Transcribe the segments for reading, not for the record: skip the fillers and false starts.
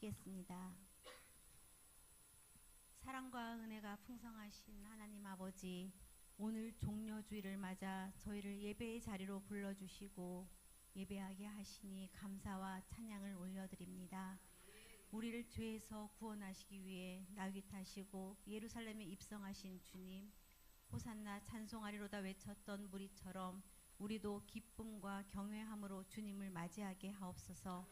기도하시겠습니다. 사랑과 은혜가 풍성하신 하나님 아버지, 오늘 종려주일을 맞아 저희를 예배의 자리로 불러주시고 예배하게 하시니 감사와 찬양을 올려드립니다. 우리를 죄에서 구원하시기 위해 나귀 타시고 예루살렘에 입성하신 주님, 호산나 찬송하리로다 외쳤던 무리처럼 우리도 기쁨과 경외함으로 주님을 맞이하게 하옵소서.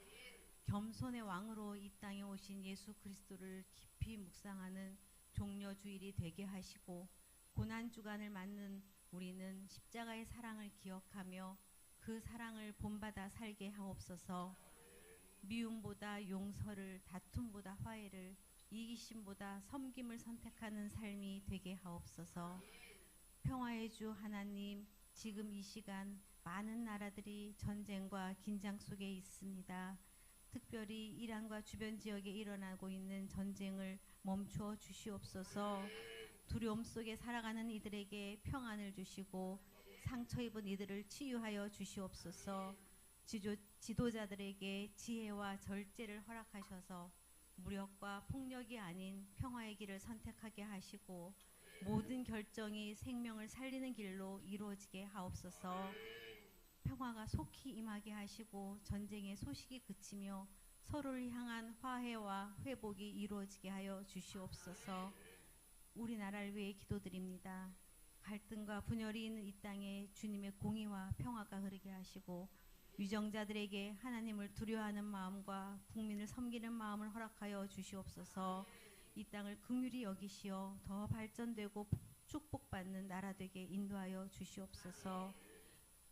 겸손의 왕으로 이 땅에 오신 예수 그리스도를 깊이 묵상하는 종려주일이 되게 하시고, 고난주간을 맞는 우리는 십자가의 사랑을 기억하며 그 사랑을 본받아 살게 하옵소서. 미움보다 용서를, 다툼보다 화해를, 이기심보다 섬김을 선택하는 삶이 되게 하옵소서. 평화의 주 하나님, 지금 이 시간 많은 나라들이 전쟁과 긴장 속에 있습니다. 특별히 이란과 주변 지역에 일어나고 있는 전쟁을 멈추어 주시옵소서. 두려움 속에 살아가는 이들에게 평안을 주시고 상처 입은 이들을 치유하여 주시옵소서. 지도자들에게 지혜와 절제를 허락하셔서 무력과 폭력이 아닌 평화의 길을 선택하게 하시고 모든 결정이 생명을 살리는 길로 이루어지게 하옵소서. 평화가 속히 임하게 하시고 전쟁의 소식이 그치며 서로를 향한 화해와 회복이 이루어지게 하여 주시옵소서. 우리나라를 위해 기도드립니다. 갈등과 분열이 있는 이 땅에 주님의 공의와 평화가 흐르게 하시고 위정자들에게 하나님을 두려워하는 마음과 국민을 섬기는 마음을 허락하여 주시옵소서. 이 땅을 긍휼히 여기시어 더 발전되고 축복받는 나라 되게 인도하여 주시옵소서.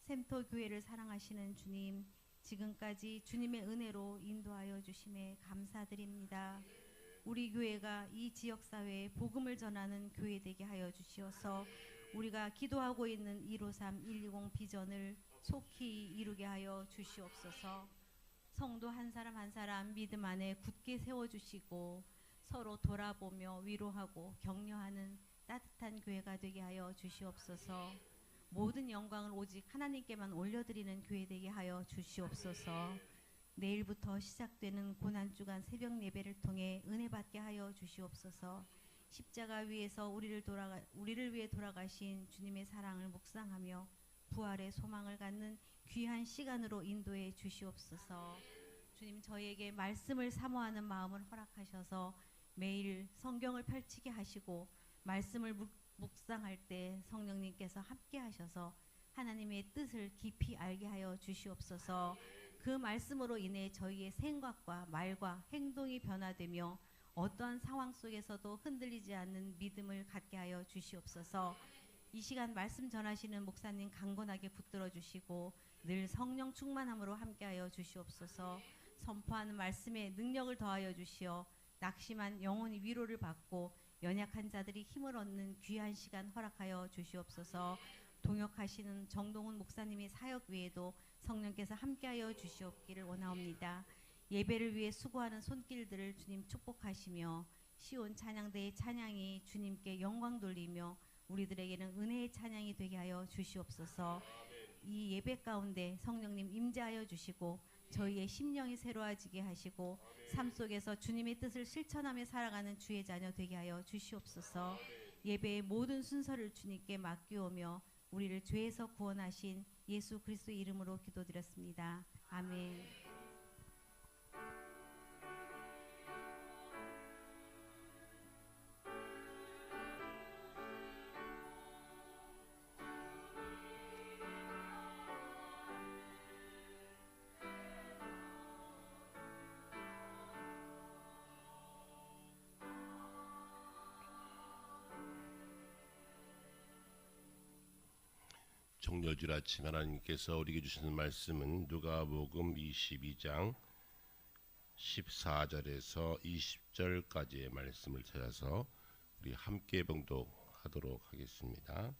샘터 교회를 사랑하시는 주님, 지금까지 주님의 은혜로 인도하여 주심에 감사드립니다. 우리 교회가 이 지역사회에 복음을 전하는 교회 되게 하여 주시어서 우리가 기도하고 있는 153, 120 비전을 속히 이루게 하여 주시옵소서. 성도 한 사람 한 사람 믿음 안에 굳게 세워주시고 서로 돌아보며 위로하고 격려하는 따뜻한 교회가 되게 하여 주시옵소서. 모든 영광을 오직 하나님께만 올려드리는 교회 되게 하여 주시옵소서. 내일부터 시작되는 고난주간 새벽 예배를 통해 은혜 받게 하여 주시옵소서. 십자가 위에서 우리를 위해 돌아가신 주님의 사랑을 묵상하며 부활의 소망을 갖는 귀한 시간으로 인도해 주시옵소서. 주님, 저희에게 말씀을 사모하는 마음을 허락하셔서 매일 성경을 펼치게 하시고 말씀을 묵상할 때 성령님께서 함께 하셔서 하나님의 뜻을 깊이 알게 하여 주시옵소서. 그 말씀으로 인해 저희의 생각과 말과 행동이 변화되며 어떠한 상황 속에서도 흔들리지 않는 믿음을 갖게 하여 주시옵소서. 이 시간 말씀 전하시는 목사님 강건하게 붙들어 주시고 늘 성령 충만함으로 함께하여 주시옵소서. 선포하는 말씀에 능력을 더하여 주시어 낙심한 영혼이 위로를 받고 연약한 자들이 힘을 얻는 귀한 시간 허락하여 주시옵소서. 동역하시는 정동훈 목사님의 사역 외에도 성령께서 함께하여 주시옵기를 원하옵니다. 예배를 위해 수고하는 손길들을 주님 축복하시며 시온 찬양대의 찬양이 주님께 영광 돌리며 우리들에게는 은혜의 찬양이 되게 하여 주시옵소서. 이 예배 가운데 성령님 임재하여 주시고 저희의 심령이 새로워지게 하시고 삶 속에서 주님의 뜻을 실천하며 살아가는 주의 자녀 되게 하여 주시옵소서. 예배의 모든 순서를 주님께 맡기오며 우리를 죄에서 구원하신 예수 그리스도의 이름으로 기도드렸습니다. 아멘. 종려주일 아침 하나님께서 우리에게 주시는 말씀은 누가복음 22장 14절에서 20절까지의 말씀을 찾아서 우리 함께 봉독하도록 하겠습니다.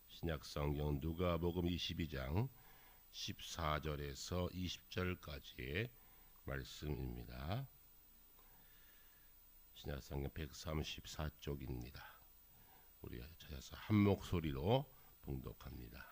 신약성경 누가복음 22장 14절에서 20절까지의 말씀입니다. 신약성경 134쪽입니다. 우리 찾아서 한 목소리로 봉독합니다.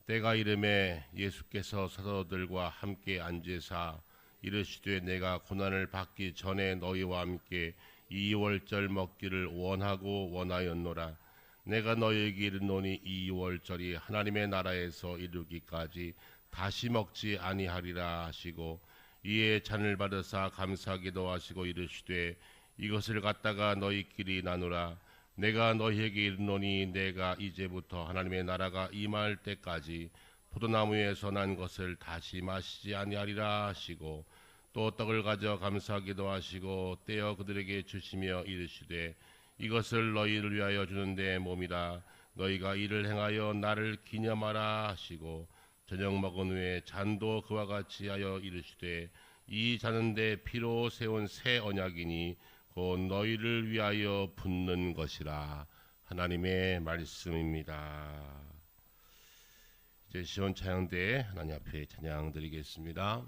때가 이름에 예수께서 사도들과 함께 앉으사 이르시되 내가 고난을 받기 전에 너희와 함께 이 월절 먹기를 원하고 원하였노라. 내가 너희에게 이르노니 이 월절이 하나님의 나라에서 이루기까지 다시 먹지 아니하리라 하시고 이에 잔을 받으사 감사기도 하시고 이르시되 이것을 갖다가 너희끼리 나누라. 내가 너희에게 이르노니 내가 이제부터 하나님의 나라가 임할 때까지 포도나무에서 난 것을 다시 마시지 아니하리라 하시고 또 떡을 가져 감사기도 하시고 떼어 그들에게 주시며 이르시되 이것을 너희를 위하여 주는 내 몸이라. 너희가 이를 행하여 나를 기념하라 하시고 저녁 먹은 후에 잔도 그와 같이 하여 이르시되 이 잔은 내 피로 세운 새 언약이니 곧 너희를 위하여 붓는 것이라. 하나님의 말씀입니다. 이제 시온 찬양대에 하나님 앞에 찬양 드리겠습니다.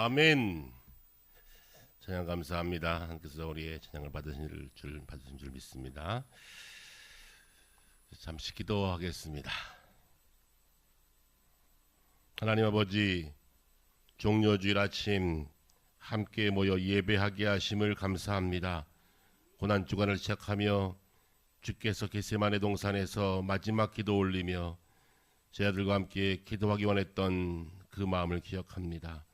아멘. 찬양 감사합니다. 하나님께서 우리의 찬양을 받으신 줄 믿습니다. 잠시 기도하겠습니다. 하나님 아버지, 종려주일 아침 함께 모여 예배하게 하심을 감사합니다. 고난 주간을 시작하며 주께서 겟세마네 동산에서 마지막 기도 올리며 제 아들과 함께 기도하기 원했던 그 마음을 기억합니다.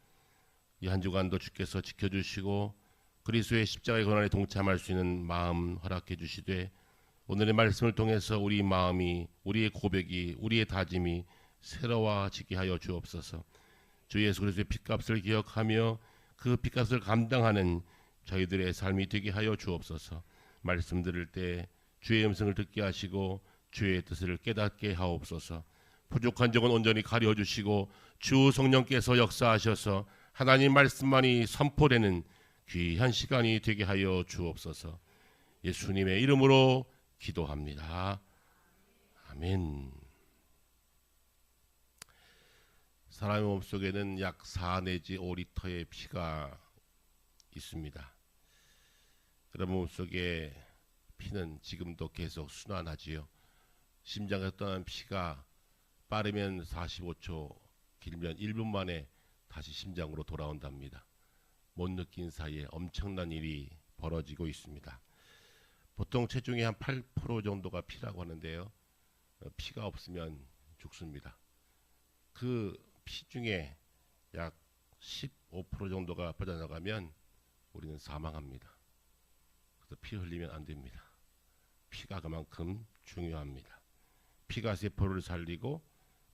이 한 주간도 주께서 지켜주시고 그리스도의 십자가의 고난에 동참할 수 있는 마음 허락해 주시되 오늘의 말씀을 통해서 우리 마음이, 우리의 고백이, 우리의 다짐이 새로워지게 하여 주옵소서. 주 예수 그리스도의 핏값을 기억하며 그 핏값을 감당하는 저희들의 삶이 되게 하여 주옵소서. 말씀 들을 때 주의 음성을 듣게 하시고 주의 뜻을 깨닫게 하옵소서. 부족한 점은 온전히 가려주시고 주 성령께서 역사하셔서 하나님 말씀만이 선포되는 귀한 시간이 되게 하여 주옵소서. 예수님의 이름으로 기도합니다. 아멘. 사람의 몸속에는 약 4 내지 5리터의 피가 있습니다. 여러분 몸속에 피는 지금도 계속 순환하지요. 심장에서 떠난 피가 빠르면 45초, 길면 1분 만에 다시 심장으로 돌아온답니다. 못 느낀 사이에 엄청난 일이 벌어지고 있습니다. 보통 체중의 한 8% 정도가 피라고 하는데요. 피가 없으면 죽습니다. 그 피 중에 약 15% 정도가 빠져나가면 우리는 사망합니다. 그래서 피 흘리면 안 됩니다. 피가 그만큼 중요합니다. 피가 세포를 살리고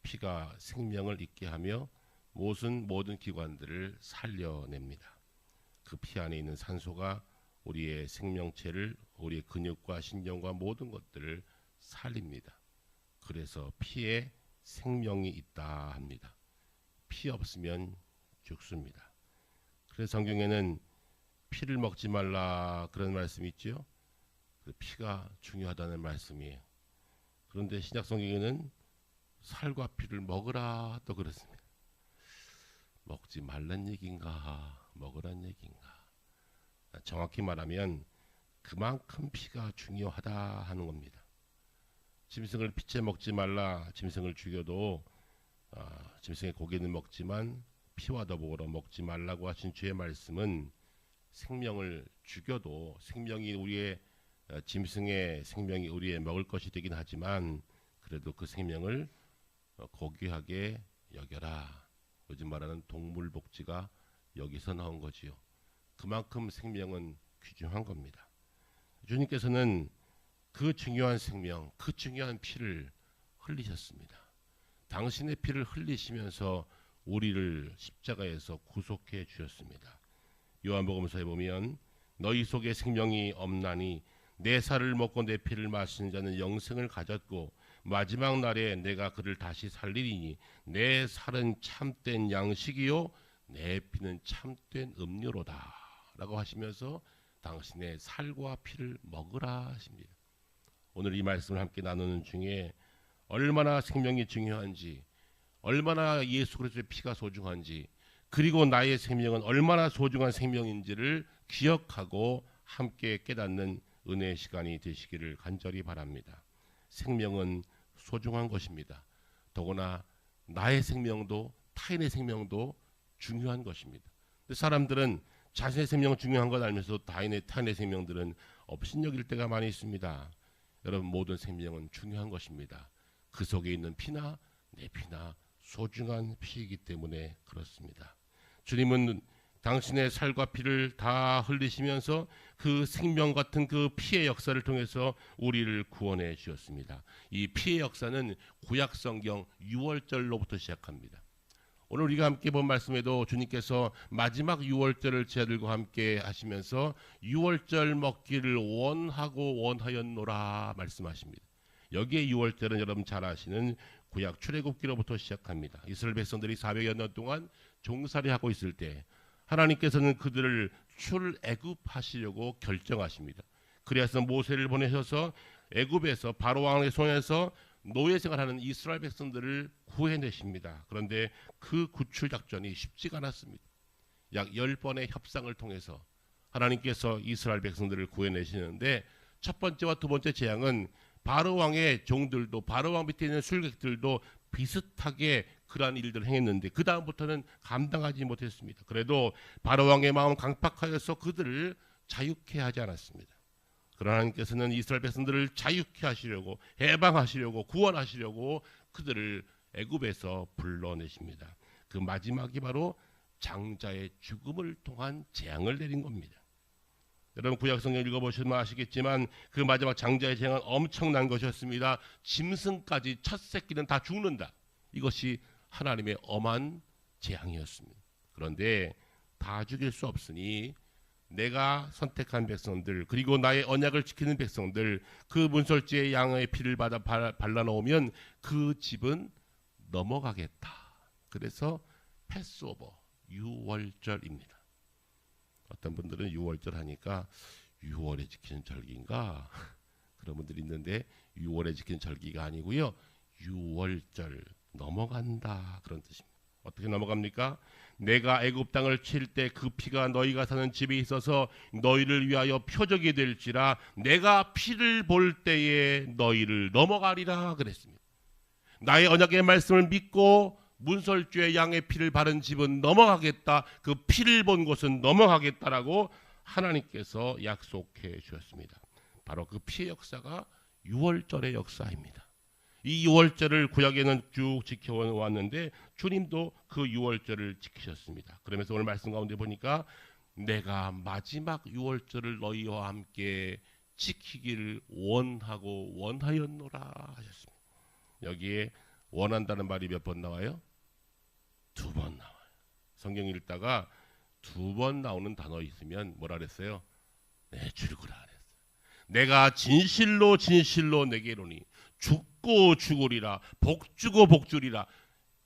피가 생명을 있게 하며 모든 기관들을 살려냅니다. 그 피 안에 있는 산소가 우리의 생명체를, 우리의 근육과 신경과 모든 것들을 살립니다. 그래서 피에 생명이 있다 합니다. 피 없으면 죽습니다. 그래서 성경에는 피를 먹지 말라 그런 말씀이 있죠. 피가 중요하다는 말씀이에요. 그런데 신약 성경에는 살과 피를 먹으라 또 그렇습니다. 먹지 말란 얘기인가 먹으란 얘기인가. 정확히 말하면 그만큼 피가 중요하다 하는 겁니다. 짐승을 피채 먹지 말라. 짐승을 죽여도 짐승의 고기는 먹지만 피와 더불어 먹지 말라고 하신 주의 말씀은 생명을 죽여도 생명이 우리의 짐승의 생명이 우리의 먹을 것이 되긴 하지만 그래도 그 생명을 고귀하게 여겨라. 요즘 말하는 동물복지가 여기서 나온 거지요. 그만큼 생명은 귀중한 겁니다. 주님께서는 그 중요한 생명, 그 중요한 피를 흘리셨습니다. 당신의 피를 흘리시면서 우리를 십자가에서 구속해 주셨습니다. 요한복음서에 보면 너희 속에 생명이 없나니 내 살을 먹고 내 피를 마시는 자는 영생을 가졌고 마지막 날에 내가 그를 다시 살리리니 내 살은 참된 양식이요 내 피는 참된 음료로다 라고 하시면서 당신의 살과 피를 먹으라 하십니다. 오늘 이 말씀을 함께 나누는 중에 얼마나 생명이 중요한지, 얼마나 예수 그리스도의 피가 소중한지, 그리고 나의 생명은 얼마나 소중한 생명인지를 기억하고 함께 깨닫는 은혜의 시간이 되시기를 간절히 바랍니다. 생명은 소중한 것입니다. 더구나 나의 생명도 타인의 생명도 중요한 것입니다. 근데 사람들은 자신의 생명은 중요한 것 알면서도 타인의 생명들은 업신여길 때가 많이 있습니다. 여러분 모든 생명은 중요한 것입니다. 그 속에 있는 피나 내 피나 소중한 피이기 때문에 그렇습니다. 주님은 당신의 살과 피를 다 흘리시면서 그 생명 같은 그 피의 역사를 통해서 우리를 구원해 주셨습니다. 이 피의 역사는 구약 성경 6월절로부터 시작합니다. 오늘 우리가 함께 본 말씀에도 주님께서 마지막 6월절을 제자들과 함께 하시면서 6월절 먹기를 원하고 원하였노라 말씀하십니다. 여기에 6월절은 여러분 잘 아시는 구약 출애굽기로부터 시작합니다. 이스라엘 백성들이 400여 년 동안 종살이 하고 있을 때 하나님께서는 그들을 출애굽하시려고 결정하십니다. 그래서 모세를 보내셔서 애굽에서 바로 왕의 손에서 노예 생활하는 이스라엘 백성들을 구해내십니다. 그런데 그 구출 작전이 쉽지가 않았습니다. 약 10번의 협상을 통해서 하나님께서 이스라엘 백성들을 구해내시는데 첫 번째와 두 번째 재앙은 바로 왕의 종들도 바로 왕 밑에 있는 술객들도 비슷하게 그러한 일들을 행했는데 그 다음부터는 감당하지 못했습니다. 그래도 바로 왕의 마음 강팍하여서 그들을 자유케 하지 않았습니다. 그러나 하나님께서는 이스라엘 백성들을 자유케 하시려고 해방하시려고 구원하시려고 그들을 애굽에서 불러내십니다. 그 마지막이 바로 장자의 죽음을 통한 재앙을 내린 겁니다. 여러분 구약성경 읽어보시면 아시겠지만 그 마지막 장자의 재앙은 엄청난 것이었습니다. 짐승까지 첫 새끼는 다 죽는다. 이것이 하나님의 엄한 재앙이었습니다. 그런데 다 죽일 수 없으니 내가 선택한 백성들 그리고 나의 언약을 지키는 백성들 그 문설주의 양의 피를 받아 발라놓으면 그 집은 넘어가겠다. 그래서 패스오버 6월절입니다. 어떤 분들은 6월절 하니까 6월에 지키는 절기인가 그런 분들이 있는데 6월에 지키는 절기가 아니고요. 6월절 넘어간다 그런 뜻입니다. 어떻게 넘어갑니까? 내가 애굽 땅을 칠 때 그 피가 너희가 사는 집에 있어서 너희를 위하여 표적이 될지라 내가 피를 볼 때에 너희를 넘어가리라 그랬습니다. 나의 언약의 말씀을 믿고 문설주의 양의 피를 바른 집은 넘어가겠다. 그 피를 본 곳은 넘어가겠다라고 하나님께서 약속해 주셨습니다. 바로 그 피의 역사가 6월절의 역사입니다. 이 6월절을 구약에는 쭉 지켜왔는데 주님도 그 6월절을 지키셨습니다. 그러면서 오늘 말씀 가운데 보니까 내가 마지막 6월절을 너희와 함께 지키기를 원하고 원하였노라 하셨습니다. 여기에 원한다는 말이 몇 번 나와요? 2번 나와요. 성경 읽다가 2번 나오는 단어 있으면 뭐라 그랬어요? 내 줄구라 그랬어요. 내가 진실로 진실로 내게 이르노니 죽고 죽으리라 복주고 복주리라.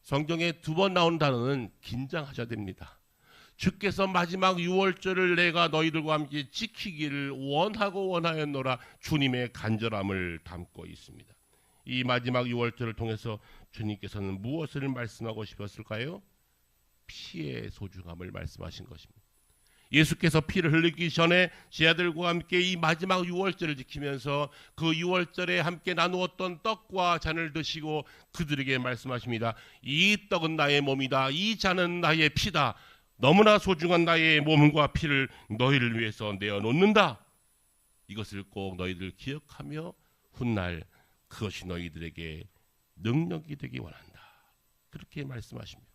성경에 2번 나오는 단어는 긴장하셔야 됩니다. 주께서 마지막 6월절을 내가 너희들과 함께 지키기를 원하고 원하였노라. 주님의 간절함을 담고 있습니다. 이 마지막 6월절을 통해서 주님께서는 무엇을 말씀하고 싶었을까요? 피의 소중함을 말씀하신 것입니다. 예수께서 피를 흘리기 전에 제 아들과 함께 이 마지막 6월절을 지키면서 그 6월절에 함께 나누었던 떡과 잔을 드시고 그들에게 말씀하십니다. 이 떡은 나의 몸이다. 이 잔은 나의 피다. 너무나 소중한 나의 몸과 피를 너희를 위해서 내어놓는다. 이것을 꼭 너희들 기억하며 훗날 그것이 너희들에게 능력이 되기 원한다. 그렇게 말씀하십니다.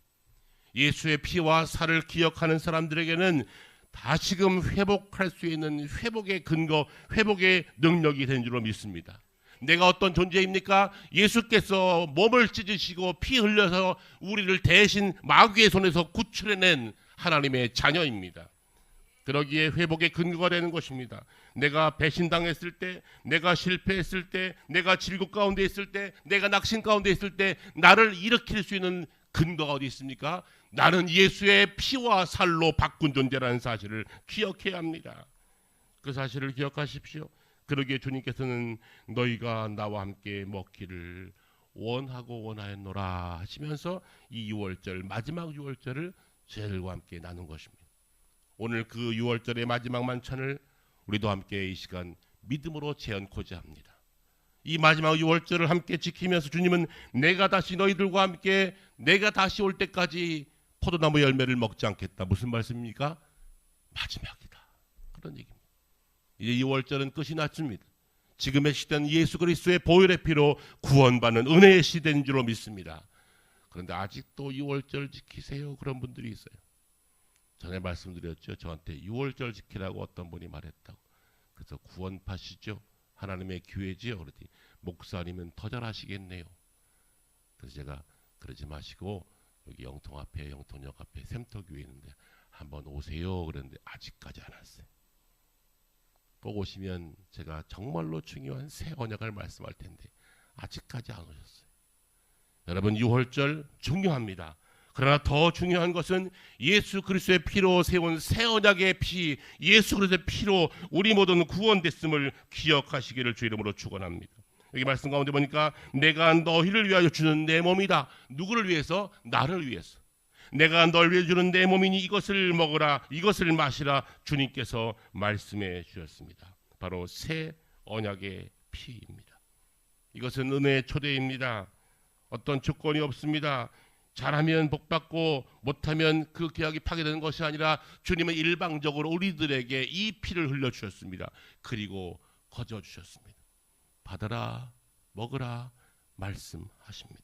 예수의 피와 살을 기억하는 사람들에게는 다시금 회복할 수 있는 회복의 근거, 회복의 능력이 된 줄로 믿습니다. 내가 어떤 존재입니까? 예수께서 몸을 찢으시고 피 흘려서 우리를 대신 마귀의 손에서 구출해낸 하나님의 자녀입니다. 그러기에 회복의 근거가 되는 것입니다. 내가 배신당했을 때, 내가 실패했을 때, 내가 질곡 가운데 있을 때, 내가 낙심 가운데 있을 때 나를 일으킬 수 있는 근거가 어디 있습니까? 나는 예수의 피와 살로 바꾼 존재라는 사실을 기억해야 합니다. 그 사실을 기억하십시오. 그러기에 주님께서는 너희가 나와 함께 먹기를 원하고 원하였노라 하시면서 이 6월절 마지막 6월절을 저희들과 함께 나눈 것입니다. 오늘 그 6월절의 마지막 만찬을 우리도 함께 이 시간 믿음으로 재현코자 합니다. 이 마지막 6월절을 함께 지키면서 주님은 내가 다시 너희들과 함께 내가 다시 올 때까지 포도나무 열매를 먹지 않겠다. 무슨 말씀입니까? 마지막이다. 그런 얘기입니다. 이제 6월절은 끝이 났습니다. 지금의 시대는 예수 그리스도의 보혈의 피로 구원받는 은혜의 시대인 줄로 믿습니다. 그런데 아직도 6월절 지키세요. 그런 분들이 있어요. 전에 말씀드렸죠. 저한테 6월절 지키라고 어떤 분이 말했다고. 그래서 구원파시죠. 하나님의 교회지요. 그러더니 목사님은 더 잘하시겠네요. 그래서 제가 그러지 마시고 여기 영통 앞에 영통역 앞에 샘터교회 있는데 한번 오세요. 그랬는데 아직까지 안 왔어요. 꼭 오시면 제가 정말로 중요한 새 언약을 말씀할 텐데 아직까지 안 오셨어요. 여러분 6월절 중요합니다. 그러나 더 중요한 것은 예수 그리스도의 피로 세운 새 언약의 피, 예수 그리스도의 피로 우리 모두는 구원됐음을 기억하시기를 주 이름으로 축원합니다. 여기 말씀 가운데 보니까 내가 너희를 위하여 주는 내 몸이다. 누구를 위해서? 나를 위해서. 내가 널 위해 주는 내 몸이니 이것을 먹으라, 이것을 마시라 주님께서 말씀해 주셨습니다. 바로 새 언약의 피입니다. 이것은 은혜의 초대입니다. 어떤 조건이 없습니다. 잘하면 복받고 못하면 그 계약이 파괴되는 것이 아니라 주님은 일방적으로 우리들에게 이 피를 흘려주셨습니다. 그리고 거저주셨습니다. 받아라, 먹으라 말씀하십니다.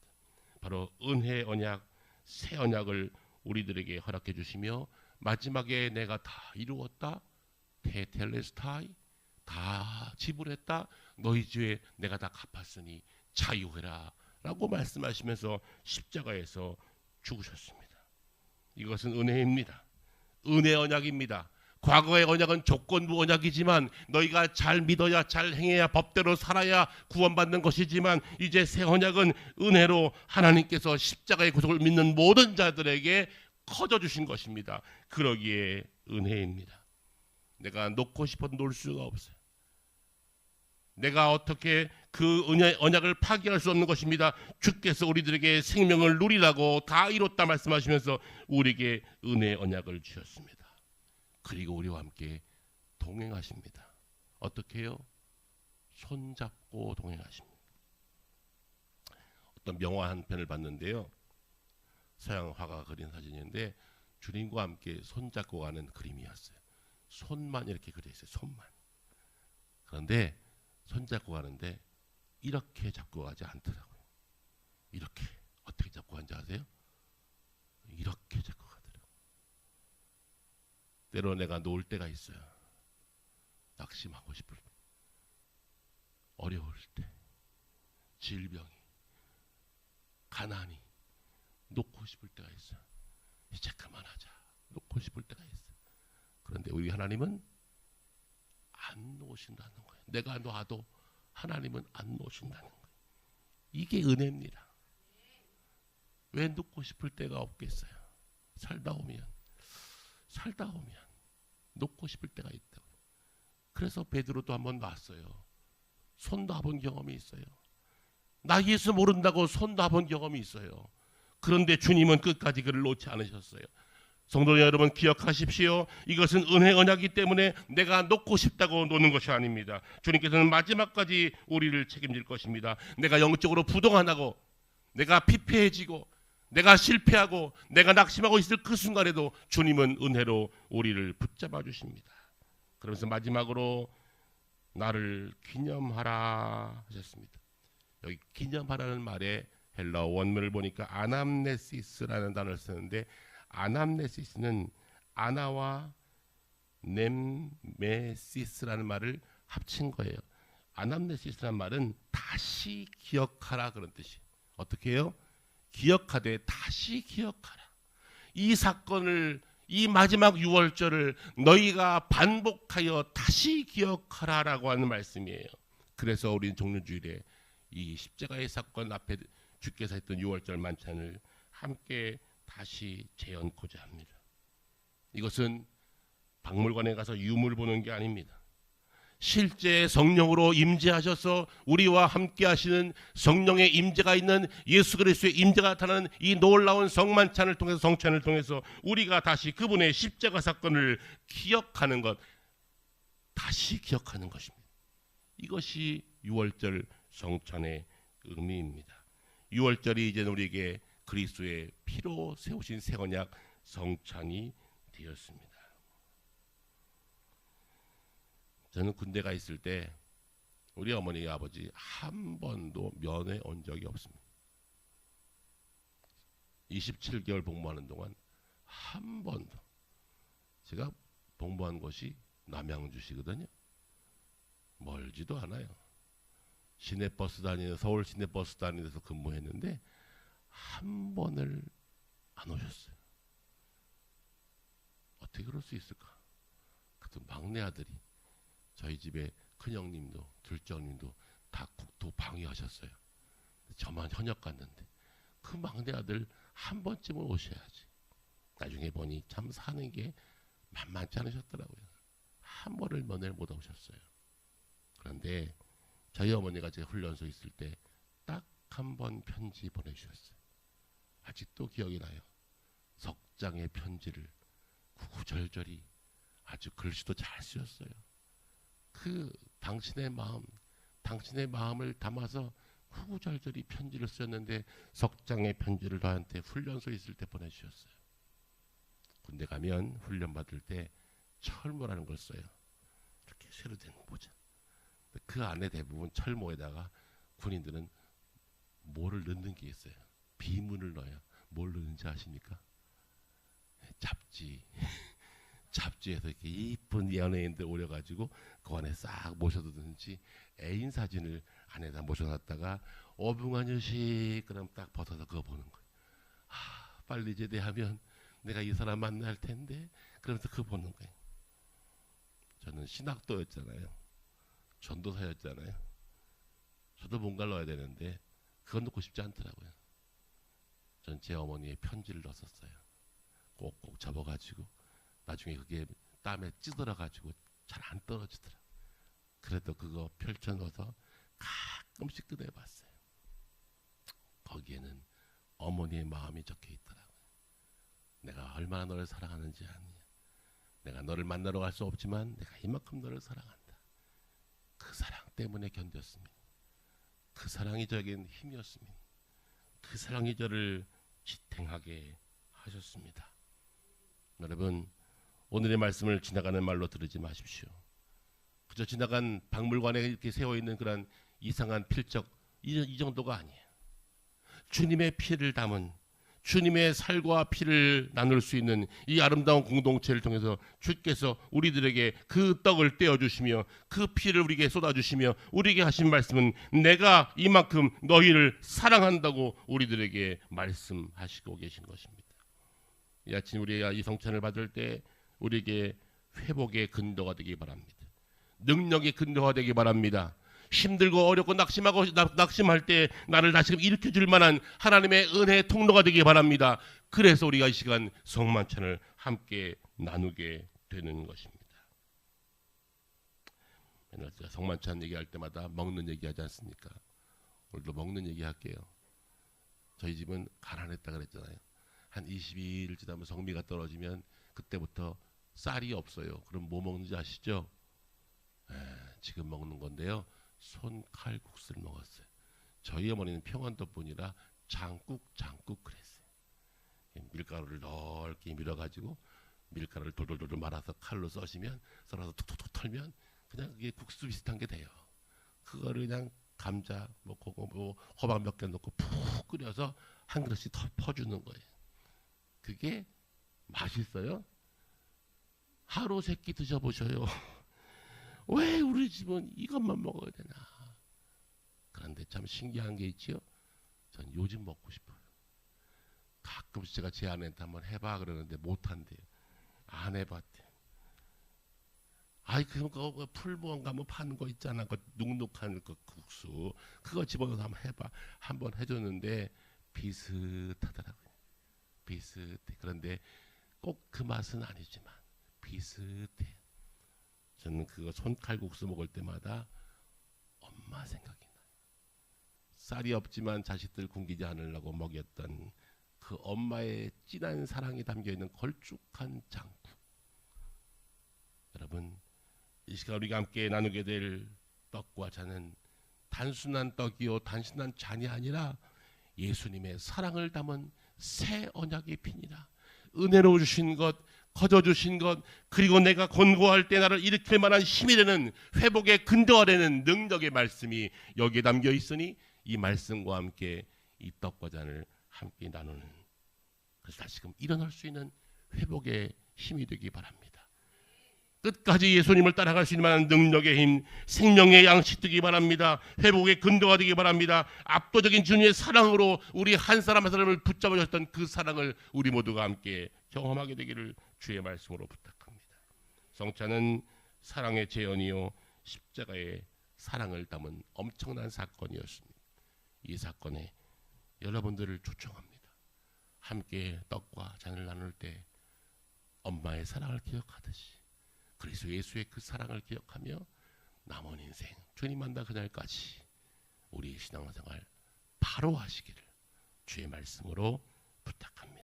바로 은혜의 언약, 새 언약을 우리들에게 허락해 주시며 마지막에 내가 다 이루었다, 테텔레스타이, 다 지불했다, 너희 죄 내가 다 갚았으니 자유해라 라고 말씀하시면서 십자가에서 죽으셨습니다. 이것은 은혜입니다. 은혜 언약입니다. 과거의 언약은 조건부 언약이지만 너희가 잘 믿어야, 잘 행해야, 법대로 살아야 구원받는 것이지만 이제 새 언약은 은혜로 하나님께서 십자가의 구속을 믿는 모든 자들에게 커져 주신 것입니다. 그러기에 은혜입니다. 내가 놓고 싶어 놓을 수가 없어요. 내가 어떻게 그 언약을 파기할 수 없는 것입니다. 주께서 우리들에게 생명을 누리라고 다 이뤘다 말씀하시면서 우리에게 은혜의 언약을 주셨습니다. 그리고 우리와 함께 동행하십니다. 어떻게 해요? 손잡고 동행하십니다. 어떤 명화 한 편을 봤는데요. 서양 화가가 그린 사진인데 주님과 함께 손잡고 가는 그림이었어요. 손만 이렇게 그려 있어요. 손만. 그런데 손잡고 가는데 이렇게 잡고 가지 않더라고요. 이렇게. 어떻게 잡고 간지 아세요? 이렇게 잡고 가더라고요. 때로 내가 놓을 때가 있어요. 낙심하고 싶을 때, 어려울 때, 질병이, 가난이 놓고 싶을 때가 있어요. 이제 그만하자. 놓고 싶을 때가 있어요. 그런데 우리 하나님은 안 놓으신다는 거예요. 내가 놔도 하나님은 안 놓으신다는 거예요. 이게 은혜입니다. 왜 놓고 싶을 때가 없겠어요? 살다 오면 놓고 싶을 때가 있다고요. 그래서 베드로도 한번 놨어요. 손 놔본 경험이 있어요. 나 예수 모른다고 손 놔본 경험이 있어요. 그런데 주님은 끝까지 그를 놓지 않으셨어요. 성도 여러분 기억하십시오. 이것은 은혜 언약이기 때문에 내가 놓고 싶다고 놓는 것이 아닙니다. 주님께서는 마지막까지 우리를 책임질 것입니다. 내가 영적으로 부동하고 내가 피폐해지고 내가 실패하고 내가 낙심하고 있을 그 순간에도 주님은 은혜로 우리를 붙잡아 주십니다. 그러면서 마지막으로 나를 기념하라 하셨습니다. 여기 기념하라는 말에 헬라어 원문을 보니까 아남네시스라는 단어를 쓰는데 아남네시스는 아나와 넴메시스라는 말을 합친 거예요. 아남네시스라는 말은 다시 기억하라 그런 뜻이에요. 어떻게 해요? 기억하되 다시 기억하라. 이 사건을 이 마지막 유월절을 너희가 반복하여 다시 기억하라라고 하는 말씀이에요. 그래서 우리는 종료주일에 이 십자가의 사건 앞에 주께서 했던 유월절 만찬을 함께 다시 재현고자 합니다. 이것은 박물관에 가서 유물 보는 게 아닙니다. 실제 성령으로 임재하셔서 우리와 함께 하시는 성령의 임재가 있는 예수 그리스도의 임재가 나타나는 이 놀라운 성만찬을 통해서 성찬을 통해서 우리가 다시 그분의 십자가 사건을 기억하는 것, 다시 기억하는 것입니다. 이것이 유월절 성찬의 의미입니다. 유월절이 이제 우리에게 그리스도의 피로 세우신 새 언약 성찬이 되었습니다. 저는 군대 가 있을 때 우리 어머니 아버지 한 번도 면회 온 적이 없습니다. 27개월 복무하는 동안 한 번도. 제가 복무한 곳이 남양주시거든요. 멀지도 않아요. 시내버스 다니는 서울 시내버스 다니는 데서 근무했는데 한 번을 안 오셨어요. 어떻게 그럴 수 있을까? 그때 막내 아들이 저희 집에 큰형님도 둘째형님도 다 국토 방위하셨어요. 저만 현역 갔는데 그 막내 아들 한 번쯤은 오셔야지. 나중에 보니 참 사는 게 만만치 않으셨더라고요. 한 번을 면회를 못 오셨어요. 그런데 저희 어머니가 제 훈련소 있을 때 딱 한 번 편지 보내주셨어요. 아직도 기억이 나요. 석장의 편지를 구구절절히 아주 글씨도 잘 쓰였어요. 그 당신의 마음을 담아서 구구절절히 편지를 쓰였는데 석장의 편지를 저한테 훈련소 있을 때 보내주셨어요. 군대 가면 훈련 받을 때 철모라는 걸 써요. 이렇게 새로 된 모자. 그 안에 대부분 철모에다가 군인들은 뭐를 넣는 게 있어요. 비문을 넣어요. 뭘 넣는지 아십니까? 잡지. 잡지에서 이렇게 이쁜 연예인들 오려가지고 그 안에 싹 모셔두든지 애인 사진을 안에다 모셔놨다가 어붕아녀식 그럼 딱 벗어서 그거 보는 거예요. 빨리 제대하면 내가 이 사람 만날 텐데 그러면서 그거 보는 거예요. 저는 신학도였잖아요. 전도사였잖아요. 저도 뭔가를 넣어야 되는데 그건 넣고 싶지 않더라고요. 전 제 어머니의 편지를 넣었어요. 꼭꼭 접어가지고 나중에 그게 땀에 찌들어가지고 잘 안 떨어지더라. 그래도 그거 펼쳐놓아서 가끔씩 꺼내봤어요. 거기에는 어머니의 마음이 적혀 있더라고요. 내가 얼마나 너를 사랑하는지 아니. 내가 너를 만나러 갈 수 없지만 내가 이만큼 너를 사랑한다. 그 사랑 때문에 견뎠습니다. 그 사랑이 저에겐 힘이었습니다. 그 사랑이 저를 지탱하게 하셨습니다. 여러분, 오늘의 말씀을 지나가는 말로 들으지 마십시오. 그저 지나간 박물관에 이렇게 세워있는 그런 이상한 필적, 이 정도가 아니에요. 주님의 피를 담은, 주님의 살과 피를 나눌 수 있는 이 아름다운 공동체를 통해서 주께서 우리들에게 그 떡을 떼어주시며 그 피를 우리에게 쏟아주시며 우리에게 하신 말씀은 내가 이만큼 너희를 사랑한다고 우리들에게 말씀하시고 계신 것입니다. 이 아침 우리가 이 성찬을 받을 때 우리에게 회복의 근도가 되기 바랍니다. 능력의 근도가 되기 바랍니다. 힘들고 어렵고 낙심할 때 나를 다시금 일으켜줄 만한 하나님의 은혜의 통로가 되기 바랍니다. 그래서 우리가 이 시간 성만찬을 함께 나누게 되는 것입니다. 맨날 제가 성만찬 얘기할 때마다 먹는 얘기하지 않습니까? 오늘도 먹는 얘기할게요. 저희 집은 가난했다 그랬잖아요. 한 22일 지나면 성미가 떨어지면 그때부터 쌀이 없어요. 그럼 뭐 먹는지 아시죠? 지금 먹는 건데요. 손칼국수를 먹었어요. 저희 어머니는 평안도 분이라 장국 그랬어요. 밀가루를 넓게 밀어가지고 밀가루를 돌돌돌 말아서 칼로 썰어서 툭툭툭 털면 그냥 이게 국수 비슷한 게 돼요. 그거를 그냥 감자, 호박 몇 개 넣고 푹 끓여서 한 그릇씩 더 퍼주는 거예요. 그게 맛있어요? 하루 세 끼 드셔보셔요. 왜 우리 집은 이것만 먹어야 되나? 그런데 참 신기한 게 있지요. 전 요즘 먹고 싶어요. 가끔씩 제가 제 아내한테 한번 해봐 그러는데 못한대요. 안 해봤대요. 아이 그거 풀무원 가면 파는 거 있잖아. 그 눅눅한 그 국수 그거 집어넣어서 한번 해봐. 한번 해줬는데 비슷하더라고요. 비슷해. 그런데 꼭 그 맛은 아니지만 비슷해. 저는 그거 손칼국수 먹을 때마다 엄마 생각이 나요. 쌀이 없지만 자식들 굶기지 않으려고 먹였던 그 엄마의 진한 사랑이 담겨있는 걸쭉한 장국. 여러분, 이 시간 우리가 함께 나누게 될 떡과 잔은 단순한 떡이요 단순한 잔이 아니라 예수님의 사랑을 담은 새 언약의 피니라. 은혜로 주신 것, 거저 주신 것, 그리고 내가 곤고할 때 나를 일으킬 만한 힘이 되는 회복의 근거가 되는 능력의 말씀이 여기에 담겨 있으니 이 말씀과 함께 이 떡과 잔을 함께 나누는, 그래서 다시금 일어날 수 있는 회복의 힘이 되기 바랍니다. 끝까지 예수님을 따라갈 수 있는 만한 능력의 힘, 생명의 양식 되기 바랍니다. 회복의 근거가 되기 바랍니다. 압도적인 주님의 사랑으로 우리 한 사람 한 사람을 붙잡아 줬던 그 사랑을 우리 모두가 함께 경험하게 되기를 주의 말씀으로 부탁합니다. 성찬은 사랑의 재현이요 십자가의 사랑을 담은 엄청난 사건이었습니다. 이 사건에 여러분들을 초청합니다. 함께 떡과 잔을 나눌 때 엄마의 사랑을 기억하듯이 그리스도 예수의 그 사랑을 기억하며 남은 인생 주님 만나 그날까지 우리 신앙생활 바로 하시기를 주의 말씀으로